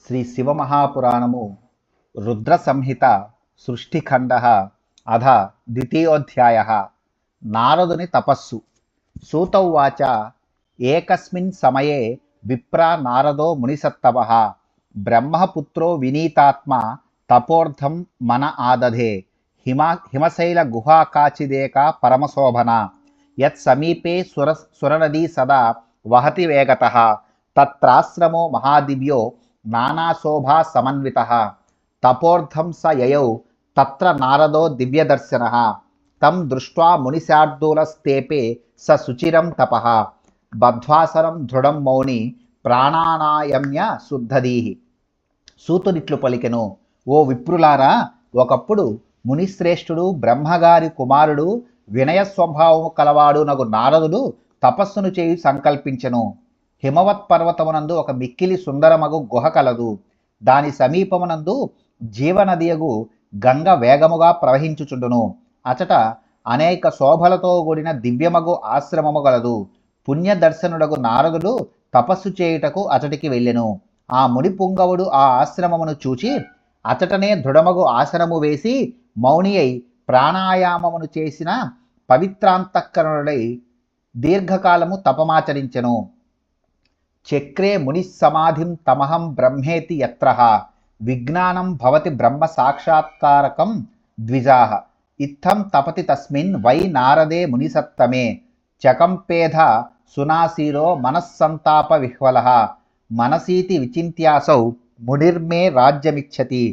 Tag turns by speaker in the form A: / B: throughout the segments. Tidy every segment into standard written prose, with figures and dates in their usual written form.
A: శ్రీ శివమహాపురాణము రుద్ర సంహిత సృష్టిఖండ అధ ద్వితీయోధ్యాయ నారదుని తపస్సు. సూత ఉవాచ ఏకస్మిన్ సమయే విప్రా నారదో మునిసత్తమః బ్రహ్మపుత్రో వినీతాత్మ తపోర్థం మన ఆదధే హిమశైల గుహా కాచిదేక పరమశోభన యత్ సమీపే సురనదీ సదా వహతి వేగతః తత్రాశ్రమో మహాదివ్యో నానాశోభా సమన్వితః తపోర్థం స యయౌ తత్ర నారదో దివ్యదర్శనః తం దృష్ట్వా మునిశార్దూలస్తేపే స శుచిరం తపః బద్ధ్వాసరం దృఢం మౌని ప్రాణానాయమ్య శుద్ధదీః. సూతునిట్లు పలికెను, ఓ విప్రులారా, ఒకప్పుడు మునిశ్రేష్ఠుడు బ్రహ్మగారి కుమారుడు వినయ స్వభావము కలవాడు నగు నారదుడు తపస్సును చేయి సంకల్పించెను. హిమవత్ పర్వతమునందు ఒక మిక్కిలి సుందరమగు గుహ కలదు. దాని సమీపమునందు జీవనదియగు గంగ వేగముగా ప్రవహించుచుండును. అచట అనేక శోభలతో కూడిన దివ్యమగు ఆశ్రమము గలదు. పుణ్యదర్శనుడగు నారదుడు తపస్సు చేయుటకు అచటికి వెళ్ళెను. ఆ ముని పుంగవుడు ఆ ఆశ్రమమును చూచి అచటనే దృఢమగు ఆసనము వేసి మౌని అయి ప్రాణాయామమును చేసిన పవిత్రాంతఃకరణుడై దీర్ఘకాలము తపమాచరించెను. చక్రే మునిస్సమాధిం తమహం బ్రహ్మేతి యత్రః విజ్ఞానం భవతి బ్రహ్మ సాక్షాత్కారకం ద్విజాః ఇత్థం తపతి తస్మిన్ వై నారదే మునిసత్తమే చకంపేధ సునాసీరో మనస్సంతాప విహ్వలః మనసీతి విచింత్యాసౌ మునిర్మే రాజ్యమిచ్చతి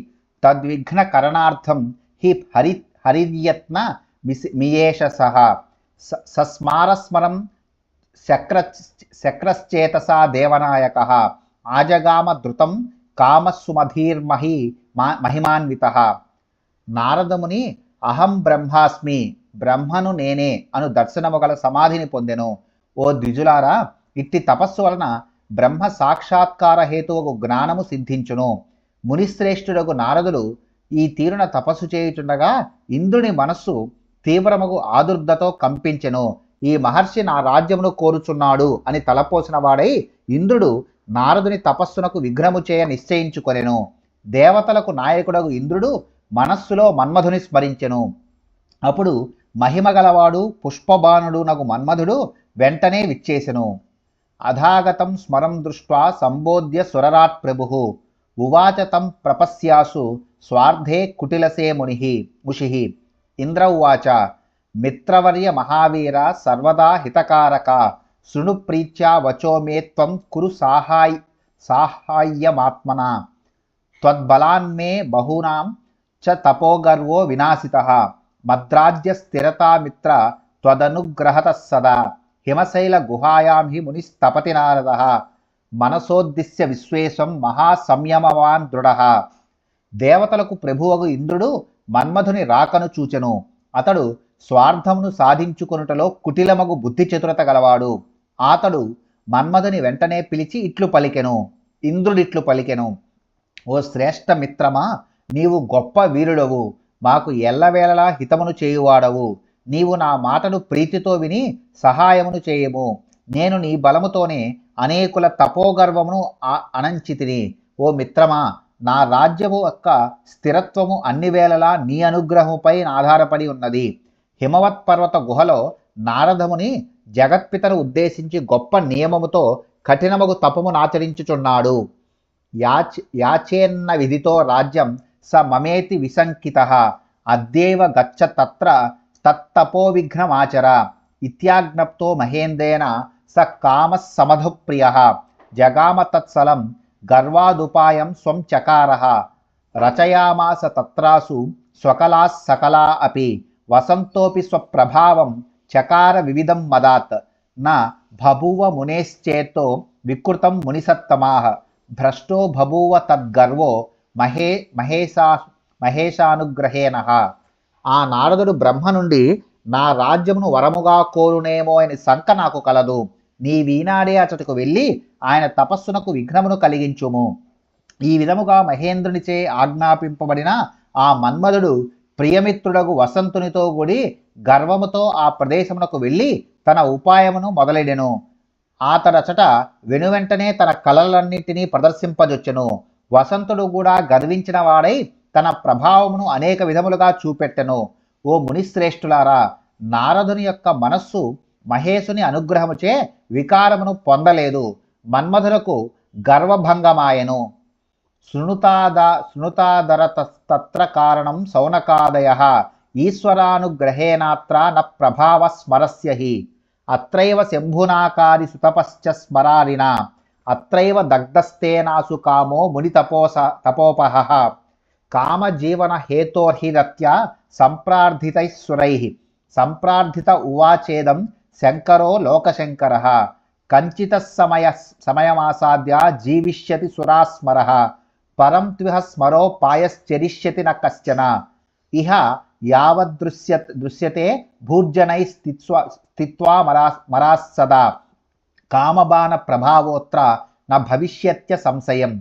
A: తద్విఘ్న కరణార్థం హి హరిర్యత్న మియేషసః సస్మారస్మరం శక్రశ్చేతసా దేవనాయకః ఆజగామ ధృతం కామస్సుమధీర్మహి మహిమాన్వితః. నారదముని అహం బ్రహ్మాస్మి, బ్రహ్మను నేనే అను దర్శనము గల సమాధిని పొందెను. ఓ ద్విజులారా, ఇట్టి తపస్సు వలన బ్రహ్మ సాక్షాత్కార హేతువుకు జ్ఞానము సిద్ధించును. మునిశ్రేష్ఠుడగు నారదుడు ఈ తీరున తపస్సు చేయుచుండగా ఇంద్రుని మనస్సు తీవ్రమగు ఆదుర్దతో కంపించెను. ఈ మహర్షి నా రాజ్యమును కోరుచున్నాడు అని తలపోసిన వాడై ఇంద్రుడు నారదుని తపస్సునకు విఘ్నము చేయ నిశ్చయించుకొనెను. దేవతలకు నాయకుడగు ఇంద్రుడు మనస్సులో మన్మధుని స్మరించెను. అప్పుడు మహిమగలవాడు పుష్పబాణుడు నగు మన్మధుడు వెంటనే విచ్చేసెను. అధాగతం స్మరం దృష్ట్వా సంబోధ్య సురరాట్ ప్రభుః ఉవాచ తం ప్రపశ్యాసు స్వార్థే కుటిలసే ముషిః. ఇంద్ర ఉవాచ మిత్రవర్య మహావీర సర్వదా హితకారక శృణు ప్రీత్యా వచో మే త్వం కురు సాహాయ్యమాత్మనా త్వద్బలాన్మే బహూనాం చ తపోగర్వో వినాశితః మద్రాజ్య స్థిరతామిత్ర త్వదనుగ్రహతః సదా హిమశైల గుహాయాం హి మునిస్తపతి నారదః మనసోద్దిశ్య విశ్వేశం మహాసంయమవాన్ దృఢః. దేవతలకు ప్రభువగు ఇంద్రుడు మన్మధుని రాకను చూచెను. అతడు స్వార్థమును సాధించుకొనుటలో కుటిలమగు బుద్ధి చతురత గలవాడు. అతడు మన్మధుని వెంటనే పిలిచి ఇట్లు పలికెను. ఇంద్రుడిట్లు పలికెను, ఓ శ్రేష్ఠ మిత్రమా, నీవు గొప్ప వీరుడవు, మాకు ఎల్లవేళలా హితమును చేయువాడవు. నీవు నా మాటను ప్రీతితో విని సహాయమును చేయము. నేను నీ బలముతోనే అనేకుల తపోగర్వమును అనంచితిని. ఓ మిత్రమా, నా రాజ్యము యొక్క స్థిరత్వము అన్ని వేళలా నీ అనుగ్రహముపై ఆధారపడి ఉన్నది. హిమవత్ పర్వత గుహలో నారదముని జగత్పితను ఉద్దేశించి గొప్ప నియమముతో కఠినమగు తపమునాచరించుచున్నాడు. యాచేన్న విధితో రాజ్యం స మమేతి విశంకితః అద్యైవ గచ్చ తత్ర తత్తపోవిఘ్నమాచర ఇత్యాజ్ఞప్తో మహేంద్రేణ స కామః సమధుప్రియః జగామ తత్సలం గర్వాదుపాయం స్వం చకారః రచయామాస తత్రాసు స్వకలాః సకలా అపి వసంతోపి స్వప్రభావం చకార వివిధం మదాత్ న బభూవ మునేశ్చేతో వికృతం మునిసత్తమాః భ్రష్టో బభూవ తద్గర్వో మహేశానుగ్రహేణః. ఆ నారదుడు బ్రహ్మ నుండి నా రాజ్యమును వరముగా కోరునేమో అని శంక నాకు కలదు. నీవీనాడే అచటకు వెళ్ళి ఆయన తపస్సునకు విఘ్నమును కలిగించుము. ఈ విధముగా మహేంద్రునిచే ఆజ్ఞాపింపబడిన ఆ మన్మధుడు ప్రియమిత్రుడగు వసంతునితో కూడి గర్వముతో ఆ ప్రదేశమునకు వెళ్ళి తన ఉపాయమును మొదలెడెను. అతడచట వెనువెంటనే తన కళలన్నింటినీ ప్రదర్శింపజొచ్చెను. వసంతుడు కూడా గర్వించిన వాడై తన ప్రభావమును అనేక విధములుగా చూపెట్టెను. ఓ మునిశ్రేష్ఠులారా, నారదుని యొక్క మనస్సు మహేశుని అనుగ్రహముచే వికారమును పొందలేదు. మన్మధులకు గర్వభంగమాయెను. శృణుతాదరతత్ర కారణం సౌనకాదయ ఈశ్వరానుగ్రహేనాత్ర న ప్రభావ స్మరస్య హి అత్రైవ శంభునాకారి సుతపశ్చ స్మరారిణ అత్రైవ దగ్ధస్తేనాసు కామో ముని తపోపహ కామజీవన హేతోర్హిరత్య సంప్రార్థితైః సంప్రార్థిత ఉవాచేదం శంకరో లోకశంకర కంచిత సమయమాసాద్య జీవిష్యతి సురాస్మర పరం త్విహ స్మరో పాయశ్చరిష్యతి న కశ్చన ఇహ యావద్దృశ్యతే భూర్జనై స్థిత్వా మరాస్సదా కామబాణ ప్రభావోత్ర న భవిష్యత్య సంశయం.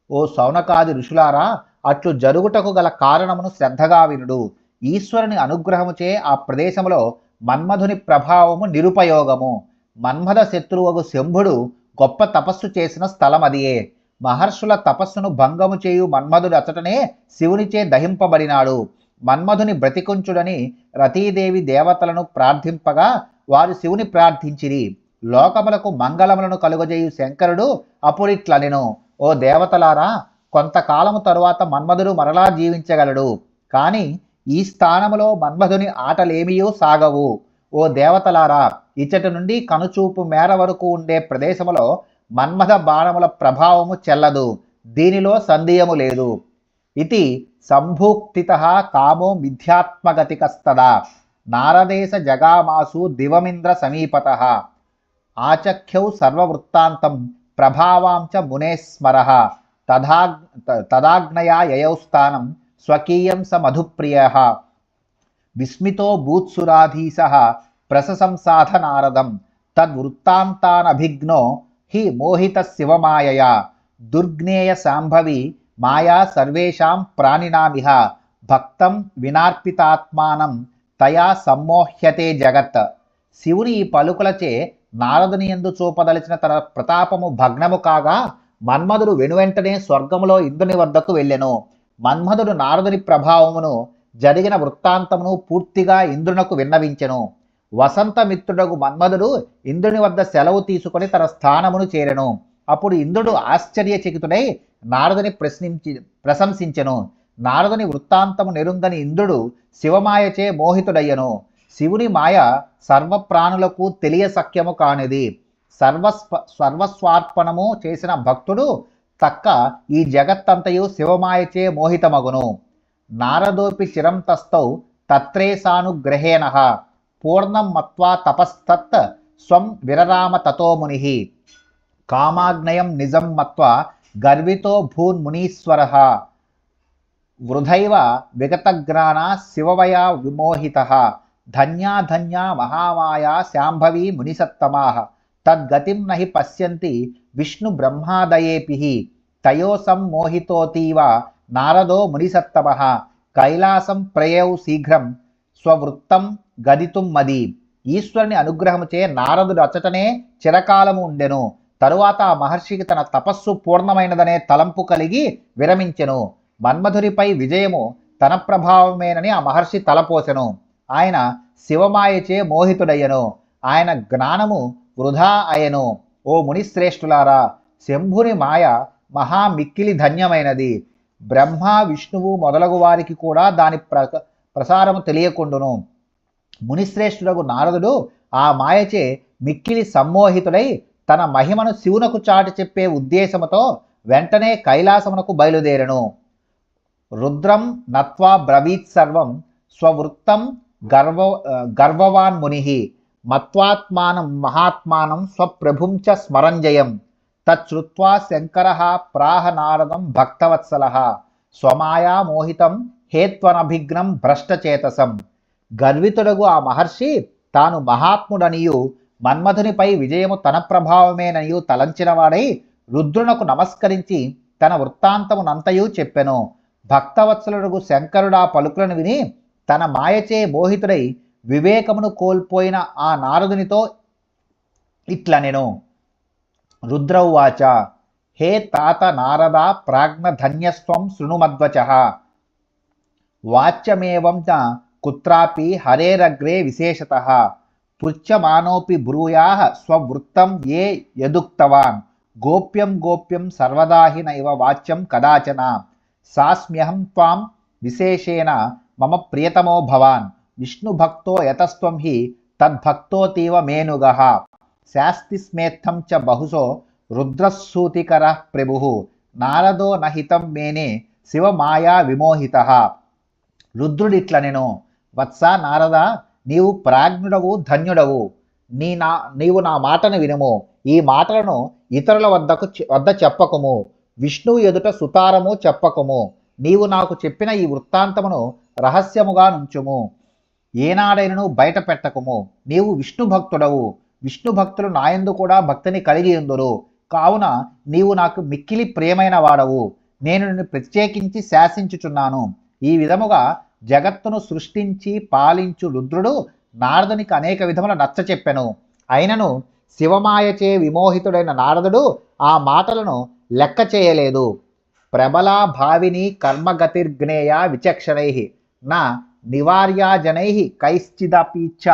A: ఓ సౌనకాది ఋషులారా, అట్లు జరుగుటకు గల కారణమును శ్రద్ధగా వినుడు. ఈశ్వరుని అనుగ్రహముచే ఆ ప్రదేశములో మన్మధుని ప్రభావము నిరుపయోగము. మన్మథ శత్రువగు శంభుడు గొప్ప తపస్సు చేసిన స్థలం అదియే. మహర్షుల తపస్సును భంగము చేయు మన్మధుడు అచటనే శివునిచే దహింపబడినాడు. మన్మధుని బ్రతికుంచుడని రతీదేవి దేవతలను ప్రార్థింపగా వారు శివుని ప్రార్థించిరి. లోకములకు మంగళములను కలుగజేయు శంకరుడు అప్పుడిట్లనెను, ఓ దేవతలారా, కొంతకాలము తరువాత మన్మధుడు మరలా జీవించగలడు. కానీ ఈ స్థానములో మన్మధుని ఆటలేమియూ సాగవు. ఓ దేవతలారా, ఇచ్చటి నుండి కనుచూపు మేర వరకు ఉండే ప్రదేశములో మన్మథ బాణముల ప్రభావము చెల్లదు. దీనిలో సందేహము లేదు. ఇది సంభూక్తితః కామో మిథ్యాత్మగతికస్తదా నారదేశ జగామాసు దివమింద్ర సమీపతః ఆచఖ్యౌ సర్వవృత్తాంతం ప్రభావాంచ మునేస్మరః తదాగ్నయా యయౌ స్థానం స్వకీయం స మధుప్రియః విస్మితో భూత్సురాధీశః ప్రశంసాథ నారదం తద్వృత్తాంతానభిజ్ఞో హి మోహిత శివమాయయా దుర్జ్ఞేయ శాంభవి మాయా సర్వేషాం ప్రాణినామిహ భక్తం వినార్పితాత్మానం తయా సమ్మోహ్యతే జగత్. శివుని ఈ పలుకులచే నారదుని యందు చూపదలిచిన తన ప్రతాపము భగ్నము కాగా మన్మధుడు వెనువెంటనే స్వర్గములో ఇంద్రుని వద్దకు వెళ్ళెను. మన్మధుడు నారదుని ప్రభావమును జరిగిన వృత్తాంతమును పూర్తిగా ఇంద్రునకు విన్నవించెను. వసంతమిత్రుడగు మన్మధుడు ఇంద్రుని వద్ద సెలవు తీసుకొని తన స్థానమును చేరెను. అప్పుడు ఇంద్రుడు ఆశ్చర్యచకితుడై నారదుని ప్రశంసించెను. నారదుని వృత్తాంతము నెరుంగని ఇంద్రుడు శివమాయచే మోహితుడయ్యను. శివుని మాయ సర్వప్రాణులకు తెలియసఖ్యము కానిది. సర్వస్వార్పణము చేసిన భక్తుడు తక్క ఈ జగత్తంతయు శివమాయచే మోహితమగును. నారదోపి చిరం తస్థౌ తత్రేసానుగ్రహేణ పూర్ణం మత్వా తపస్తత్ స్వం విరరామ తతో ముని కామాగ్నయం నిజం మత్వా గర్వితో భూన్మునీశ్వరః వృధైవ విగతజ్ఞాన శివవయా విమోహితః ధన్యా ధన్యా మహామాయా శాంభవీ మునిసత్తమాః తద్గతిం నహి పశ్యంతి విష్ణు బ్రహ్మాదయేపి తయోసం మోహితోతీవ నారదో మునిసత్తమః కైలాసం ప్రయౌ శీఘ్రం స్వవృత్తం గదితుం మది. ఈశ్వరుని అనుగ్రహముచే నారదుడు అచటనే చిరకాలము ఉండెను. తరువాత ఆ మహర్షికి తన తపస్సు పూర్ణమైనదనే తలంపు కలిగి విరమించెను. మన్మధుడిపై విజయము తన ప్రభావమేనని ఆ మహర్షి తలపోసెను. ఆయన శివమాయచే మోహితుడయ్యను. ఆయన జ్ఞానము వృధా అయను. ఓ మునిశ్రేష్ఠులారా, శంభుని మాయ మహామిక్కిలి ధన్యమైనది. బ్రహ్మ విష్ణువు మొదలగు వారికి కూడా దాని ప్రసారము తెలియకుండును. మునిశ్రేష్ఠుడగు నారదుడు ఆ మాయచే మిక్కిలి సమ్మోహితుడై తన మహిమను శివునకు చాటి చెప్పే ఉద్దేశముతో వెంటనే కైలాసమునకు బయలుదేరెను. రుద్రం నత్వా బ్రవీత్ సర్వం స్వవృత్తం గర్వవాన్ ముని మత్వాత్మానం మహాత్మానం స్వప్రభుం చ స్మరంజయం తచ్చుత్వా శంకరః ప్రాహ నారదం భక్తవత్సలః స్వమాయా మోహితం హేత్వనభిఘ్నం భ్రష్టచేతసం. గర్వితుడగు ఆ మహర్షి తాను మహాత్ముడనియు మన్మధునిపై విజయము తన ప్రభావమేననియు తలంచినవాడై రుద్రునకు నమస్కరించి తన వృత్తాంతమునంతయు చెప్పెను. భక్తవత్సలుడుగు శంకరుడా పలుకులను విని తన మాయచే మోహితుడై వివేకమును కోల్పోయిన ఆ నారదునితో ఇట్లనెను. రుద్రౌవాచ హే తాత నారద ప్రాజ్ఞధన్యస్వం శృణుమద్వచః వాచ్యమేవం న కుత్రాపి హరేరగ్రే విశేషతః పృచ్యమానోపి బ్రూయాః స్వవృత్తం ఏ యదుక్తవాన్ గోప్యం గోప్యం సర్వదా హి నైవ వాచ్యం కదాచన సాస్మ్యహం త్వాం విశేషేణ మమ ప్రియతమో భవాన్ విష్ణుభక్తో యతస్త్వం హి తద్భక్తోతీవ మేనుగః శాస్తి స్మేత్థం చ బహుశో రుద్రస్సూతికరః ప్రభుః నారదో నహితం మేనే శివమాయా విమోహితః. రుద్రుడిట్లనెను, వత్స నారద, నీవు ప్రాజ్ఞుడవు, ధన్యుడవు. నీవు నా మాటను వినుము. ఈ మాటలను ఇతరుల వద్ద చెప్పకుము. విష్ణువు ఎదుట సుతారము చెప్పకుము. నీవు నాకు చెప్పిన ఈ వృత్తాంతమును రహస్యముగా నుంచుము. ఏనాడైనను బయట పెట్టకుము. నీవు విష్ణు భక్తుడవు. విష్ణు భక్తులు నాయందు కూడా భక్తిని కలిగి ఉందురు. కావున నీవు నాకు మిక్కిలి ప్రియమైన వాడవు. నేను నిన్ను ప్రత్యేకించి శాసించుచున్నాను. ఈ విధముగా జగత్తును సృష్టించి పాలించు రుద్రుడు నారదునికి అనేక విధముల నచ్చ చెప్పెను. అయినను శివమాయచే విమోహితుడైన నారదుడు ఆ మాటలను లెక్క చేయలేదు. ప్రబలా భావిని కర్మగతిర్జ్ఞేయ విచక్షణై నా నివార్యాజనై కైశ్చిదపీచ్చ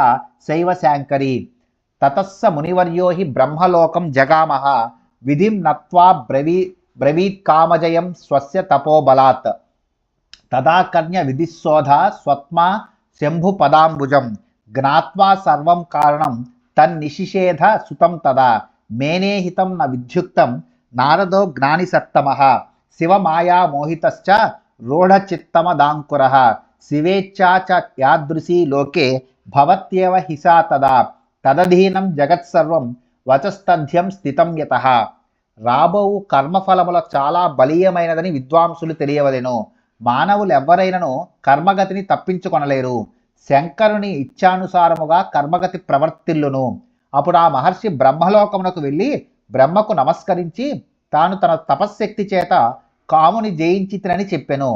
A: శైవ శాంకరీ తతస్స మునివర్యో హి బ్రహ్మలోకం జగామః విధిం నత్వా బ్రవీత్కామజయం స్వస్య తపోబలాత్ తదాకర్ణ్య విధిశోధ స్వత్మా శంభు పదాంబుజం జ్ఞాత్వా సర్వం కారణం తన్నిషిషేధ సుతం తదా మేనేహితం న విద్యుక్తం నారదో జ్ఞానిసత్తమః శివమాయా మోహితశ్చ రూఢచిత్తమదాంకురః శివేచ్ఛా చ యాదృశీ లోకే భవత్యేవ హిసా తదా తదధీనం జగత్సర్వం వచస్తథ్యం స్థితం యతః. రాబోవు కర్మఫలముల చాలా బలీయమైనదని విద్వాంసులు తెలియవలెను. మానవులు ఎవ్వరైనను కర్మగతిని తప్పించుకొనలేరు. శంకరుని ఇచ్ఛానుసారముగా కర్మగతి ప్రవర్తిల్లును. అప్పుడు ఆ మహర్షి బ్రహ్మలోకమునకు వెళ్ళి బ్రహ్మకు నమస్కరించి తాను తన తపశ్శక్తి చేత కాముని జయించితినని చెప్పెను.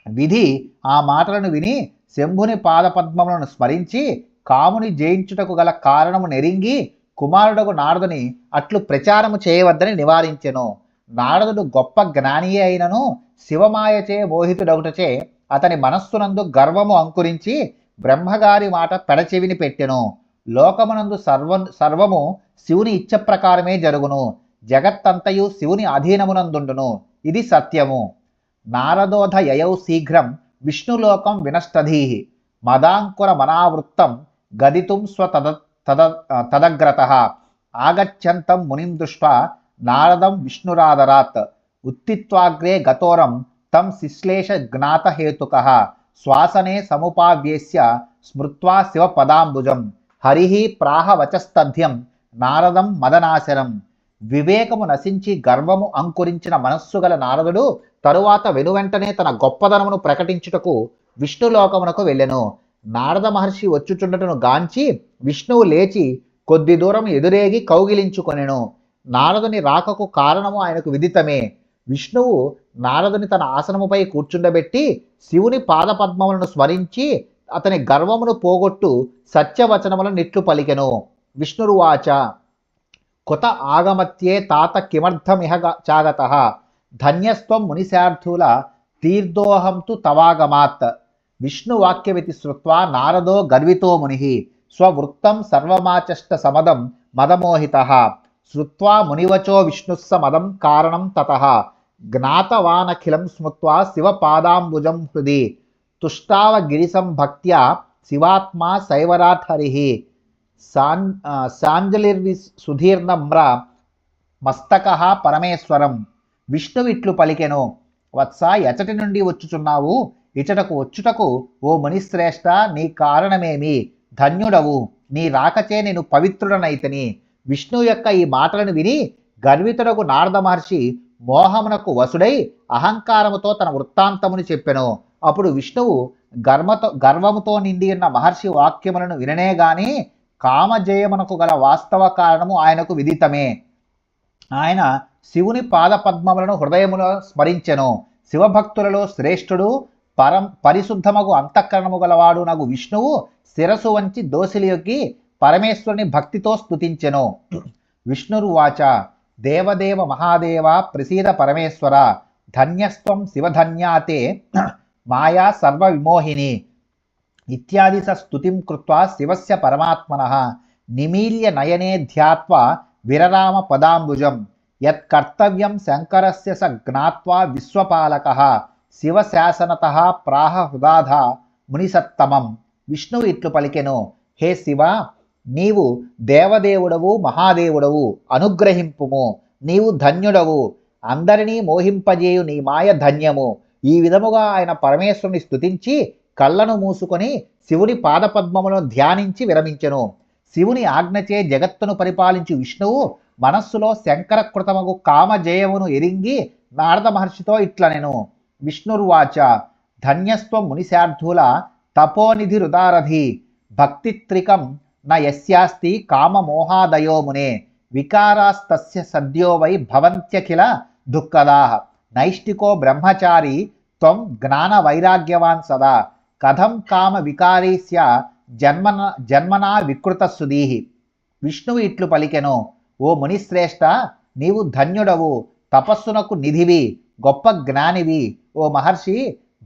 A: విధి ఆ మాటలను విని శంభుని పాదపద్మములను స్మరించి కాముని జయించుటకు గల కారణము నెరింగి కుమారుడకు నారదుని అట్లు ప్రచారము చేయవద్దని నివారించెను. నారదుడు గొప్ప జ్ఞానియే అయినను శివమాయచే మోహితుడగుటచే అతని మనస్సునందు గర్వము అంకురించి బ్రహ్మగారి మాట పెడచెవిని పెట్టెను. లోకమునందు సర్వము శివుని ఇచ్చ ప్రకారమే జరుగును. జగత్తంతయు శివుని అధీనమునందుండును. ఇది సత్యము. నారదోధ యయౌ శీఘ్రం విష్ణులోకం వినష్టధీః మదాంకుర మనావృత్తం గదితుం తదగ్రతః ఆగచ్చంతం మునిం దృష్ట్వా నారదం విష్ణురాదరాత్ ఉత్తిత్వాగ్రే గతోరం తం శిశ్లేష జ్ఞాతహేతుకః శ్వాసనే సముపావ్యేస్య స్మృత్వా శివ పదాంబుజం హరిః ప్రాహ వచస్తథ్యం నారదం మదనాశరం. వివేకము నశించి గర్వము అంకురించిన మనస్సు గల నారదుడు తరువాత వెనువెంటనే తన గొప్పదనమును ప్రకటించుటకు విష్ణులోకమునకు వెళ్ళెను. నారద మహర్షి వచ్చుచుండటను గాంచి విష్ణువు లేచి కొద్ది దూరం ఎదురేగి కౌగిలించుకొనెను. నారదుని రాకకు కారణము ఆయనకు విదితమే. విష్ణువు నారదుని తన ఆసనముపై కూర్చుండబెట్టి శివుని పాదపద్మములను స్మరించి అతని గర్వమును పోగొట్టు సత్యవచనములను నిట్లు పలికెను. విష్ణురువాచ కుత ఆగమత్యే తాత కిమర్థమిహ చాగతః ధన్యస్త్వం మునిశార్థుల తీర్థోహం తు తవాగమాత్. విష్ణువాక్యమితి శ్రుత్వా నారదో గర్వితో మునిః స్వవృత్తం సర్వమాచష్ట సమదం మదమోహితః శ్రుత్వా మునివచో విష్ణుస్స మదం కారణం తతః జ్ఞాతవానఖిలం స్మృత్వా శివపాదాంబుజం హృది తుష్టావ గిరిసం భక్త్యా శివాత్మా శైవరాట్ హరిః సుధీర్ణమ్ర మస్తకః పరమేశ్వరం. విష్ణువిట్లు పలికెను, వత్స ఎచటి నుండి వచ్చుచున్నావు? ఇచటకు వచ్చుటకు ఓ మునిశ్రేష్ఠ నీ కారణమేమి? ధన్యుడవు. నీ రాకచే నేను పవిత్రుడనైతిని. విష్ణువు యొక్క ఈ మాటలను విని గర్వితుడకు నారద మహర్షి మోహమునకు వసుడై అహంకారముతో తన వృత్తాంతముని చెప్పెను. అప్పుడు విష్ణువు గర్వముతో నిండి ఉన్న మహర్షి వాక్యములను విననే గాని కామజయమునకు గల వాస్తవ కారణము ఆయనకు విదితమే. ఆయన శివుని పాదపద్మములను హృదయములో స్మరించెను. శివభక్తులలో శ్రేష్ఠుడు పరిశుద్ధమగు అంతఃకరణము గలవాడు నగు విష్ణువు శిరసు వంచి దోసిలియొగ్గి పరమేశ్వరుని భక్తితో స్తుతించెను. విష్ణురువాచ దేవదేవ మహాదేవ ప్రసీద పరమేశ్వర ధన్యస్త్వం శివధన్యాతే మాయా సర్వవిమోహిని ఇత్యాది స్తుతిం కృత్వా శివస్య పరమాత్మనః నిమీల్య నయనే ధ్యాత్వా విరరామ పదాంబుజం యత్కర్తవ్యం శంకరస్య స జ్ఞాత్వా విశ్వపాలకః శివశాసనతః ప్రాహ హృదాధ మునిసత్తమం. విష్ణువు ఇట్లు పలికెను, హే శివ, నీవు దేవదేవుడవు మహాదేవుడవు, అనుగ్రహింపుము. నీవు ధన్యుడవు, అందరినీ మోహింపజేయు నీ మాయ ధన్యము. ఈ విధముగా ఆయన పరమేశ్వరుని స్తుతించి కళ్ళను మూసుకొని శివుని పాదపద్మములను ధ్యానించి విరమించెను. శివుని ఆజ్ఞచే జగత్తును పరిపాలించి విష్ణువు మనస్సులో శంకరకృతమగు కామజయమును ఎరింగి నారద మహర్షితో ఇట్లనెను. విష్ణుర్వాచ ధన్యస్త్వం మునిశార్థుల తపోనిధి రుదారధి భక్తిత్రికం న యస్యాస్తి కామమోహాదయో మునే వికారాస్తస్య సద్యో వై భవంత్యఖిల దుఃఖదాః నైష్టికో బ్రహ్మచారి త్వం జ్ఞాన వైరాగ్యవాన్ సదా కథం కామ వికారీస్య జన్మనా వికృత సుధీః. విష్ణువు ఇట్లు పలికెను, ఓ మునిశ్రేష్ఠ, నీవు ధన్యుడవు, తపస్సునకు నిధివి, గొప్ప జ్ఞానివి. ఓ మహర్షి,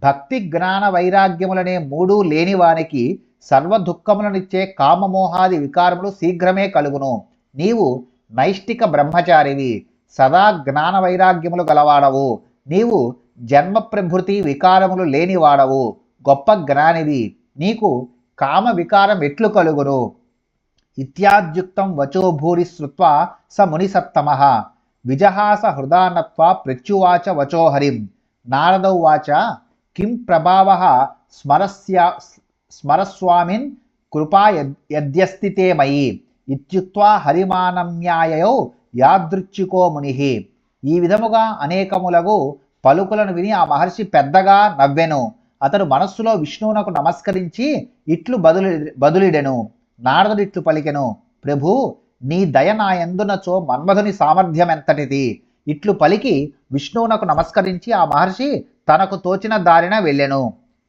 A: భక్తి జ్ఞాన వైరాగ్యములనే మూడు లేనివానికి సర్వ దుఃఖములనిచ్చే కామమోహాది వికారములు శీఘ్రమే కలుగును. నీవు నైష్టిక బ్రహ్మచారివి, సదా జ్ఞాన వైరాగ్యములు గలవాడవు. నీవు జన్మ ప్రభృతి వికారములు లేనివాడవు, గొప్ప జ్ఞానివి. నీకు కామ వికారం ఎట్లు కలుగును? ఇత్యాద్యుక్తం వచో భూరి శ్రుత్వా స మునిసత్తమః విజహాస హృదానత్వా ప్రత్యువాచ వచో హరిం. నారదౌవాచ కిం ప్రభావః స్మరస్వామిన్ కృపా యద్యస్తి తే మయి ఇత్యుక్త్వా హరిమానమ్యాయయౌ యాదృచ్ఛికో మునిః. ఈ విధముగా అనేకములగు పలుకులను విని ఆ మహర్షి పెద్దగా నవ్వెను. అతడు మనస్సులో విష్ణువునకు నమస్కరించి ఇట్లు బదులిడెను. నారదుడు ఇట్లు పలికెను, ప్రభు, నీ దయ నా యందునచో మన్మధుని సామర్థ్యం ఎంతటిది. ఇట్లు పలికి విష్ణువునకు నమస్కరించి ఆ మహర్షి తనకు తోచిన దారిన వెళ్ళెను.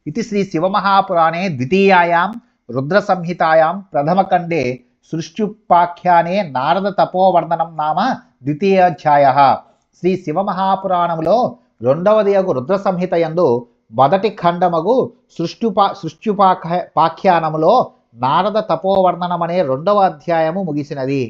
A: ఇది శ్రీ శివమహాపురాణే ద్వితీయాయాం రుద్ర సంహితాయాం ప్రథమఖండే సృష్ట్యుపాఖ్యానే నారద తపోవర్ణనం నామ ద్వితీయోధ్యాయః. శ్రీ శివమహాపురాణములో రెండవదియగు రుద్ర సంహిత యందు మొదటి ఖండమగు సృష్ట్యుపాఖ్యానములో నారద తపోవర్ణనమనే రెండవ అధ్యాయము ముగిసినది.